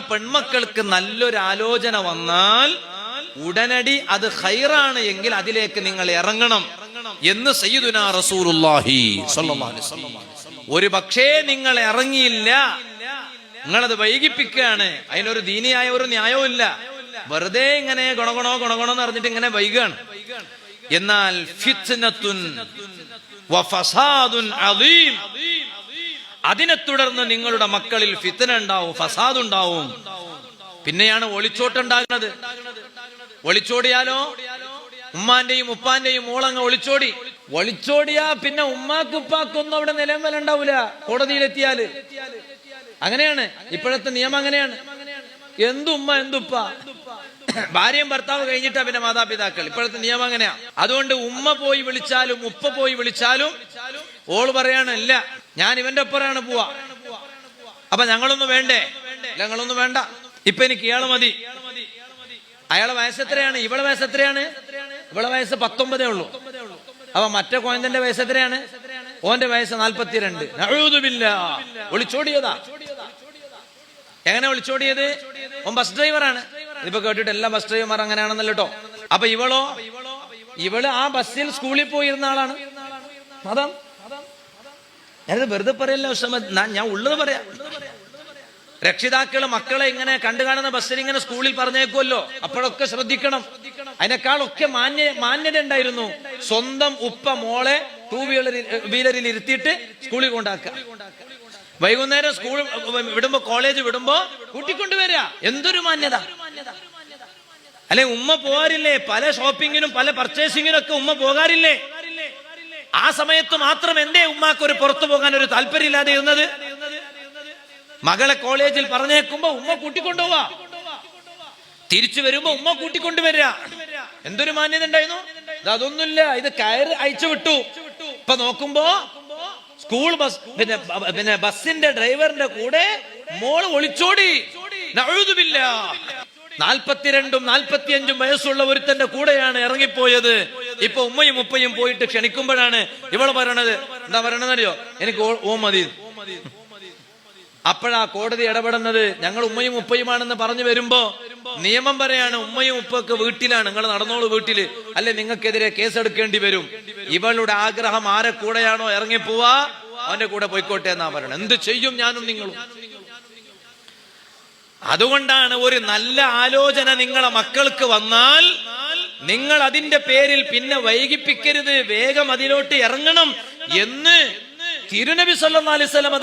പെൺമക്കൾക്ക് നല്ലൊരു ആലോചന വന്നാൽ ഉടനടി അത് ഖൈറാണ് എങ്കിൽ അതിലേക്ക് നിങ്ങൾ ഇറങ്ങണം എന്ന് സയ്യിദുനാ റസൂലുള്ളാഹി സ്വല്ലല്ലാഹു അലൈഹി വസല്ലം. ഒരു പക്ഷേ നിങ്ങൾ ഇറങ്ങിയില്ല, നിങ്ങളത് വൈകിപ്പിക്കുകയാണ്, അതിനൊരു ദീനിയായ ഒരു ന്യായവും ഇല്ല, വെറുതെ ഇങ്ങനെ ഗുണഗുണോ എന്ന് പറഞ്ഞിട്ട് ഇങ്ങനെ വൈകാണ്. എന്നാൽ ഫിത്നത്തുൻ വഫസാദുൻ അദീം, അതിനെ തുടർന്ന് നിങ്ങളുടെ മക്കളിൽ ഫിത്ന ഉണ്ടാവും, ഫസാദ് ഉണ്ടാവും. പിന്നെയാണ് ഒളിച്ചോട്ടുണ്ടാകുന്നത്. ഒളിച്ചോടിയാലോ ഉമ്മാന്റെയും ഉപ്പാന്റെയും മോളങ്ങ് ഒളിച്ചോടിയാ പിന്നെ ഉമ്മാക്ക് ഉപ്പാക്കൊന്നും അവിടെ നിലവില ഉണ്ടാവൂല. കോടതിയിലെത്തിയാല് അങ്ങനെയാണ് ഇപ്പോഴത്തെ നിയമം. അങ്ങനെയാണ്, എന്തുമ്മ എന്തുപ്പ, ഭാര്യയും ഭർത്താവ് കഴിഞ്ഞിട്ടാ പിന്നെ മാതാപിതാക്കൾ. ഇപ്പോഴത്തെ നിയമം അങ്ങനെയാ. അതുകൊണ്ട് ഉമ്മ പോയി വിളിച്ചാലും ഉപ്പ പോയി വിളിച്ചാലും ഓള് പറയാണ്, ഇല്ല ഞാൻ ഇവന്റെ ഒപ്പരാണ് പോവാ, അപ്പൊ ഞങ്ങളൊന്നും വേണ്ടേ? ഞങ്ങളൊന്നും വേണ്ട, ഇപ്പൊ എനിക്ക് ഇയാള് മതി. അയാളെ വയസ്സ് എത്രയാണ്? ഇവളെ വയസ്സ് എത്രയാണ്? ഇവളെ വയസ്സ് 19 ഉള്ളൂ. അപ്പൊ മറ്റേ കോയന്തന്റെ വയസ്സ് എത്രയാണ്? ഓന്റെ വയസ്സ് 42. നഊദുബില്ലാഹ്. ഒളിച്ചോടിയതാ. എങ്ങനെ ഒളിച്ചോടിയത്? ഓൻ ബസ് ഡ്രൈവറാണ്. ഇതിപ്പോ കേട്ടിട്ട് എല്ലാ ബസ് ഡ്രൈവർമാർ അങ്ങനെയാണെന്നല്ലോ കേട്ടോ. അപ്പൊ ഇവള് ആ ബസ്സിൽ സ്കൂളിൽ പോയിരുന്ന ആളാണ്. മതം ഞാനിത് വെറുതെ പറയല്ലോ, ഞാൻ ഉള്ളത് പറയാം. രക്ഷിതാക്കള് മക്കളെ ഇങ്ങനെ കണ്ടു കാണുന്ന ബസ്സിൽ ഇങ്ങനെ സ്കൂളിൽ പറഞ്ഞേക്കുമല്ലോ, അപ്പോഴൊക്കെ ശ്രദ്ധിക്കണം. അതിനേക്കാളൊക്കെ മാന്യത ഉണ്ടായിരുന്നു സ്വന്തം ഉപ്പ മോളെ 2 വീലറിൽ ഇരുത്തിയിട്ട് സ്കൂളിൽ കൊണ്ടാക്കുക. വൈകുന്നേരം സ്കൂൾ വിടുമ്പോ, കോളേജ് വിടുമ്പോ കൂട്ടിക്കൊണ്ടുവരിക. എന്തൊരു മാന്യത അല്ലെ? ഉമ്മ പോകാറില്ലേ? പല ഷോപ്പിങ്ങിനും പല പർച്ചേസിങ്ങിനും ഒക്കെ ഉമ്മ പോകാറില്ലേ? ആ സമയത്ത് മാത്രം എന്തേ ഉമ്മാക്ക് ഒരു പുറത്തു പോകാൻ ഒരു താല്പര്യം ഇല്ലാതെ ഇരുന്നത്? മകളെ കോളേജിൽ പറഞ്ഞേക്കുമ്പോ ഉമ്മ കൂട്ടിക്കൊണ്ടുപോവാ, തിരിച്ചു വരുമ്പോ ഉമ്മ കൂട്ടിക്കൊണ്ടുവരിക. എന്തൊരു മാന്യത ഉണ്ടായിരുന്നു! അതൊന്നുമില്ല, ഇത് കയറ് അയച്ചു വിട്ടു. ഇപ്പൊ നോക്കുമ്പോ സ്കൂൾ ബസ് പിന്നെ ബസിന്റെ ഡ്രൈവറിന്റെ കൂടെ മോള് ഒളിച്ചോടി. നഊദുബില്ലാഹ്. 42ഉം 45ഉം വയസ്സുള്ള ഒരുത്തന്റെ കൂടെയാണ് ഇറങ്ങിപ്പോയത്. ഇപ്പൊ ഉമ്മയും ഉപ്പയും പോയിട്ട് ക്ഷണിക്കുമ്പോഴാണ് ഇവള് പറയണത്, എന്താ പറയണതറിയോ? എനിക്ക് ഓ മതി. അപ്പോഴാ കോടതി ഇടപെടുന്നത്. ഞങ്ങൾ ഉമ്മയും ഉപ്പയുമാണെന്ന് പറഞ്ഞു വരുമ്പോ നിയമം പറയാണ്, ഉമ്മയും ഉപ്പൊക്കെ വീട്ടിലാണ്, നിങ്ങൾ നടന്നോളൂ വീട്ടില്, അല്ലെ നിങ്ങൾക്കെതിരെ കേസെടുക്കേണ്ടി വരും. ഇവളുടെ ആഗ്രഹം ആരെ കൂടെയാണോ ഇറങ്ങിപ്പോവാ അവന്റെ കൂടെ പോയിക്കോട്ടെ എന്നാ പറയണം. എന്ത് ചെയ്യും ഞാനും നിങ്ങളും? അതുകൊണ്ടാണ് ഒരു നല്ല ആലോചന നിങ്ങളെ മക്കൾക്ക് വന്നാൽ നിങ്ങൾ അതിന്റെ പേരിൽ പിന്നെ വൈകിപ്പിക്കരുത്, വേഗം അതിലോട്ട് ഇറങ്ങണം എന്ന് തിരുനബി സല്ലല്ലാഹു അലൈഹി വസല്ലം